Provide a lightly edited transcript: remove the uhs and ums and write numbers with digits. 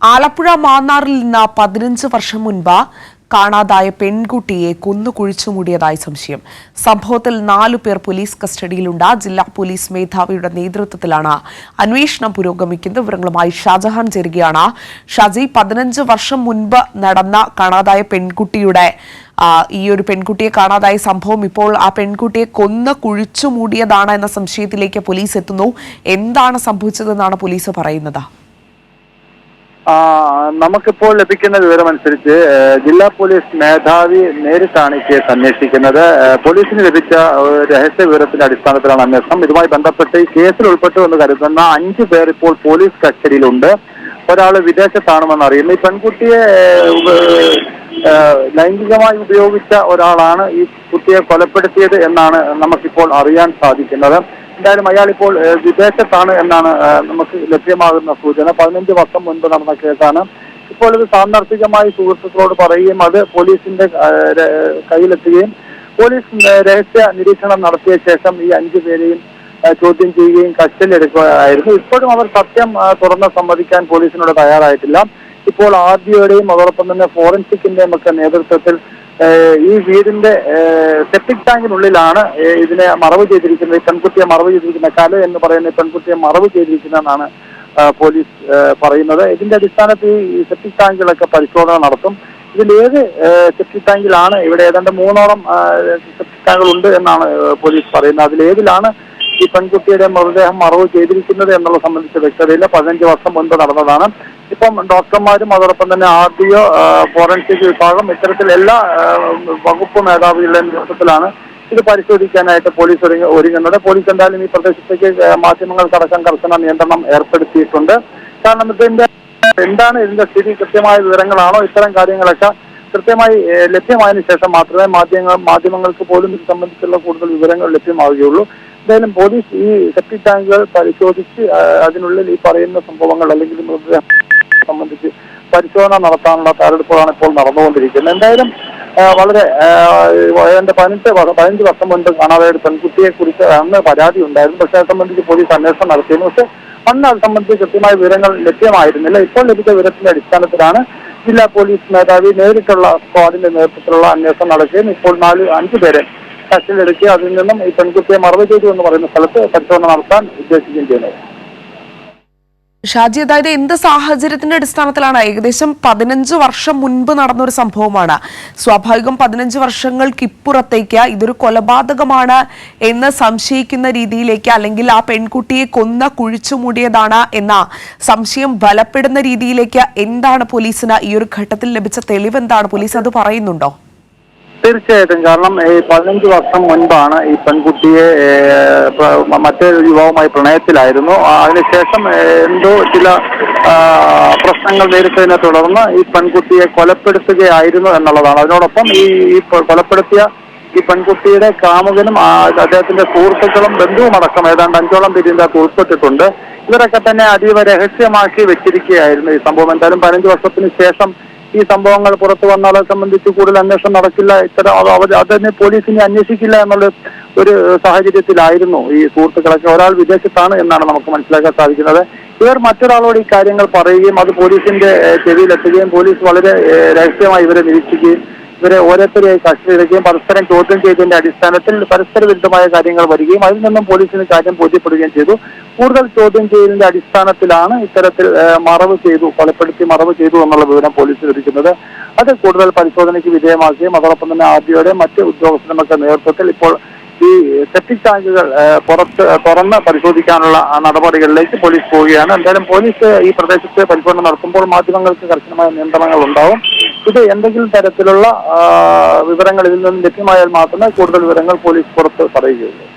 ആലപ്പുഴ മാന്നാറിൽ നിന്ന് 15 വർഷം മുൻപ് കാണാതായ പെൺകുട്ടിയെ കുഴിച്ചുമൂടിയതായി സംശയം. സംഭവത്തിൽ 4 പേർ പോലീസ് കസ്റ്റഡിയിലുണ്ട്. ജില്ലാ പോലീസ് മേധാവിയുടെ നേതൃത്വത്തിലാണ് അന്വേഷണം പുരോഗമിക്കുന്നത്. വിവരങ്ങളുമായി ഷാജഹാൻ ചേരുകയാണ്. ഷാജി, 15 വർഷം മുൻപ് നടന്ന കാണാതായ പെൺകുട്ടിയുടെ ഈ ഒരു പെൺകുട്ടിയെ കാണാതായ സംഭവം ഇപ്പോൾ ആ പെൺകുട്ടിയെ കുഴിച്ചുമൂടിയതാണ് എന്ന സംശയത്തിലേക്ക് പോലീസ് എത്തുന്നു. എന്താണ് സംഭവിച്ചതെന്നാണ് പോലീസ് പറയുന്നത്? നമുക്കിപ്പോൾ ലഭിക്കുന്ന വിവരമനുസരിച്ച് ജില്ലാ പോലീസ് മേധാവി നേരിട്ടാണ് ഈ കേസ് അന്വേഷിക്കുന്നത്. പോലീസിന് ലഭിച്ച രഹസ്യ വിവരത്തിന്റെ അടിസ്ഥാനത്തിലാണ് അന്വേഷണം. ഇതുമായി ബന്ധപ്പെട്ട് ഈ കേസിൽ ഉൾപ്പെട്ടു എന്ന് കരുതുന്ന 5 പേർ ഇപ്പോൾ പോലീസ് കസ്റ്റഡിയിലുണ്ട്. ഒരാൾ വിദേശത്താണെന്ന് അറിയുന്നു. ഈ പെൺകുട്ടിയെ ലൈംഗികമായി ഉപയോഗിച്ച ഒരാളാണ് ഈ കുട്ടിയെ കൊലപ്പെടുത്തിയത് എന്നാണ് നമുക്കിപ്പോൾ അറിയാൻ സാധിക്കുന്നത്. എന്തായാലും അയാൾ ഇപ്പോൾ വിദേശത്താണ് എന്നാണ് നമുക്ക് ലഭ്യമാകുന്ന സൂചന. 15 വർഷം മുൻപ് നടന്ന കേസാണ്. ഇപ്പോൾ ഇത് സാന്ദർഭികമായി സുഹൃത്തുക്കളോട് പറയുകയും അത് പോലീസിന്റെ കയ്യിലെത്തുകയും പോലീസ് രഹസ്യ നിരീക്ഷണം നടത്തിയ ശേഷം ഈ 5 പേരെയും ചോദ്യം ചെയ്യുകയും കസ്റ്റഡിയിലെടുക്കുകയായിരുന്നു. ഇപ്പോഴും അവർ സത്യം തുറന്ന് സമ്മതിക്കാൻ പോലീസിനോട് തയ്യാറായിട്ടില്ല. ഇപ്പോൾ ആർഡിഒയുടെയും അതോടൊപ്പം തന്നെ ഫോറൻസിക്കിന്റെയും ഒക്കെ നേതൃത്വത്തിൽ ഈ വീടിന്റെ സെപ്റ്റിക് ടാങ്കിനുള്ളിലാണ് ഇതിനെ മറവ് ചെയ്തിരിക്കുന്നത്. ഈ പെൺകുട്ടിയെ മറവ് ചെയ്തിരിക്കുന്ന കല എന്ന് പറയുന്ന പെൺകുട്ടിയെ മറവ് ചെയ്തിരിക്കുന്നതെന്നാണ് പോലീസ് പറയുന്നത്. ഇതിന്റെ അടിസ്ഥാനത്തിൽ ഈ സെപ്റ്റിക് ടാങ്കുകളൊക്കെ പരിശോധന നടത്തും. ഇതിലേത് സെപ്റ്റിക് ടാങ്കിലാണ്, ഇവിടെ ഏതാണ്ട് 3ഓളം സെപ്റ്റിക് ടാങ്കുകൾ ഉണ്ട് എന്നാണ് പോലീസ് പറയുന്നത്. അതിലേതിലാണ് ഈ പെൺകുട്ടിയുടെ മൃതദേഹം മറവ് ചെയ്തിരിക്കുന്നത് എന്നുള്ളത് സംബന്ധിച്ച് വ്യക്തതയില്ല. 15 വർഷം മുൻപ് നടന്നതാണ്. ഇപ്പം ഡോക്ടർമാരും അതോടൊപ്പം തന്നെ ആർഡിഒ, ഫോറൻസിക് വിഭാഗം, ഇത്തരത്തിൽ എല്ലാ വകുപ്പ് മേധാവികളുടെ നേതൃത്വത്തിലാണ് ഇത് പരിശോധിക്കാനായിട്ട് പോലീസ് ഒരുങ്ങുന്നത്. പോലീസ് എന്തായാലും ഈ പ്രദേശത്തേക്ക് മാധ്യമങ്ങൾക്കടക്കം കർശന നിയന്ത്രണം ഏർപ്പെടുത്തിയിട്ടുണ്ട്. കാരണം എന്താണ് ഇതിന്റെ സ്ഥിതി, കൃത്യമായ വിവരങ്ങളാണോ, ഇത്തരം കാര്യങ്ങളൊക്കെ കൃത്യമായി ലഭ്യമായതിനു ശേഷം മാത്രമേ മാധ്യമങ്ങൾക്ക് പോലും ഇത് സംബന്ധിച്ചുള്ള കൂടുതൽ വിവരങ്ങൾ ലഭ്യമാവുകയുള്ളൂ. എന്തായാലും പോലീസ് ഈ സെപ്റ്റിക് ടാങ്കുകൾ പരിശോധിച്ച് അതിനുള്ളിൽ ഈ പറയുന്ന സംഭവങ്ങൾ അല്ലെങ്കിൽ മൃതദേഹം സംബന്ധിച്ച് പരിശോധന നടത്താനുള്ള തയ്യാറെടുപ്പുകളാണ് ഇപ്പോൾ നടന്നുകൊണ്ടിരിക്കുന്നത്. എന്തായാലും വളരെ 15 വർഷം മുൻപ് കാണാതെ ഒരു പെൺകുട്ടിയെ കുറിച്ച് അന്ന് പരാതി ഉണ്ടായിരുന്നു. പക്ഷെ അത് സംബന്ധിച്ച് പോലീസ് അന്വേഷണം നടത്തിയിരുന്നു. പക്ഷെ അന്ന് അത് സംബന്ധിച്ച് കൃത്യമായ വിവരങ്ങൾ ലഭ്യമായിരുന്നില്ല. ഇപ്പോൾ ലഭിച്ച വിവരത്തിന്റെ അടിസ്ഥാനത്തിലാണ് ജില്ലാ പോലീസ് മേധാവി നേരിട്ടുള്ള സ്ക്വാഡിന്റെ നേതൃത്വത്തിലുള്ള അന്വേഷണം നടക്കുകയും ഇപ്പോൾ 5 പേരെ കസ്റ്റഡിയിലെടുക്കുക, അതിൽ നിന്നും ഈ പെൺകുട്ടിയെ മറവ് ചെയ്തു എന്ന് പറയുന്ന സ്ഥലത്ത് പരിശോധന നടത്താൻ ഉദ്ദേശിക്കുകയും ചെയ്യുന്നത്. ഷാജി, അതായത് എന്ത് സാഹചര്യത്തിന്റെ അടിസ്ഥാനത്തിലാണ്? ഏകദേശം 15 വർഷം മുൻപ് നടന്നൊരു സംഭവമാണ്. സ്വാഭാവികം 15 വർഷങ്ങൾക്കിപ്പുറത്തേക്ക് ഇതൊരു കൊലപാതകമാണ് എന്ന് സംശയിക്കുന്ന രീതിയിലേക്ക്, അല്ലെങ്കിൽ ആ പെൺകുട്ടിയെ കുഴിച്ചുമൂടിയതാണ് എന്ന സംശയം ബലപ്പെടുന്ന രീതിയിലേക്ക് എന്താണ് പോലീസിന് ഈ ഒരു ഘട്ടത്തിൽ ലഭിച്ച തെളിവ്? എന്താണ്? പോലീസ് അത് പറയുന്നുണ്ടോ? തീർച്ചയായിട്ടും. കാരണം ഈ 15 വർഷം മുൻപാണ് ഈ പെൺകുട്ടിയെ മറ്റൊരു യുവാവുമായി പ്രണയത്തിലായിരുന്നു. അതിനുശേഷം എന്തോ ചില പ്രശ്നങ്ങൾ നേരിട്ടതിനെ തുടർന്ന് ഈ പെൺകുട്ടിയെ കൊലപ്പെടുത്തുകയായിരുന്നു എന്നുള്ളതാണ്. അതിനോടൊപ്പം ഈ കൊലപ്പെടുത്തിയ ഈ പെൺകുട്ടിയുടെ കാമുകനും അദ്ദേഹത്തിന്റെ സുഹൃത്തുക്കളും ബന്ധുവും അടക്കം ഏതാണ്ട് 5ഓളം പേര് ഇതിന്റെ അകത്ത് ഉൾപ്പെട്ടിട്ടുണ്ട്. ഇവരൊക്കെ തന്നെ അതീവ രഹസ്യമാക്കി വെച്ചിരിക്കുകയായിരുന്നു ഈ സംഭവം. എന്തായാലും 15 വർഷത്തിന് ശേഷം ഈ സംഭവങ്ങൾ പുറത്തു വന്നാൽ അത് സംബന്ധിച്ച് കൂടുതൽ അന്വേഷണം നടക്കില്ല, അതന്നെ പോലീസിനെ അന്വേഷിക്കില്ല എന്നുള്ള ഒരു സാഹചര്യത്തിലായിരുന്നു ഈ സുഹൃത്തുക്കളൊക്കെ. ഒരാൾ വിദേശത്താണ് എന്നാണ് നമുക്ക് മനസ്സിലാക്കാൻ സാധിക്കുന്നത്. ഇവർ മറ്റൊരാളോട് ഈ കാര്യങ്ങൾ പറയുകയും അത് പോലീസിന്റെ ചെവിയിലെത്തുകയും പോലീസ് വളരെ രഹസ്യമായി ഇവരെ നിരീക്ഷിക്കുകയും ഇവരെ ഓരോരുത്തരെയായി കസ്റ്റഡിയിലെടുക്കുകയും പരസ്പരം ചോദ്യം ചെയ്തതിന്റെ അടിസ്ഥാനത്തിൽ പരസ്പര വിരുദ്ധമായ കാര്യങ്ങൾ വരികയും അതിൽ നിന്നും പോലീസിന് കാര്യം ബോധ്യപ്പെടുകയും ചെയ്തു. കൂടുതൽ ചോദ്യം ചെയ്തതിന്റെ അടിസ്ഥാനത്തിലാണ് ഇത്തരത്തിൽ കൊലപ്പെടുത്തി മറവ് ചെയ്തു എന്നുള്ള വിവരം പോലീസ് ലഭിക്കുന്നത്. അത് കൂടുതൽ പരിശോധനയ്ക്ക് വിധേയമാക്കുകയും അതോടൊപ്പം തന്നെ ആർഡിഒയുടെ മറ്റ് ഉദ്യോഗസ്ഥരുമൊക്കെ നേതൃത്വത്തിൽ ഇപ്പോൾ ഈ സെപ്റ്റിക് ടാങ്കുകൾ തുറന്ന് പരിശോധിക്കാനുള്ള നടപടികളിലേക്ക് പോലീസ് പോവുകയാണ്. എന്തായാലും പോലീസ് ഈ പ്രദേശത്ത് പരിശോധന നടത്തുമ്പോൾ മാധ്യമങ്ങൾക്ക് കർശനമായ നിയന്ത്രണങ്ങൾ ഉണ്ടാവും. ഇത് എന്തെങ്കിലും തരത്തിലുള്ള വിവരങ്ങൾ ഇതിൽ നിന്ന് ലഭ്യമായാൽ മാത്രമേ കൂടുതൽ വിവരങ്ങൾ പോലീസ് പുറത്ത് പറയുകയുള്ളൂ.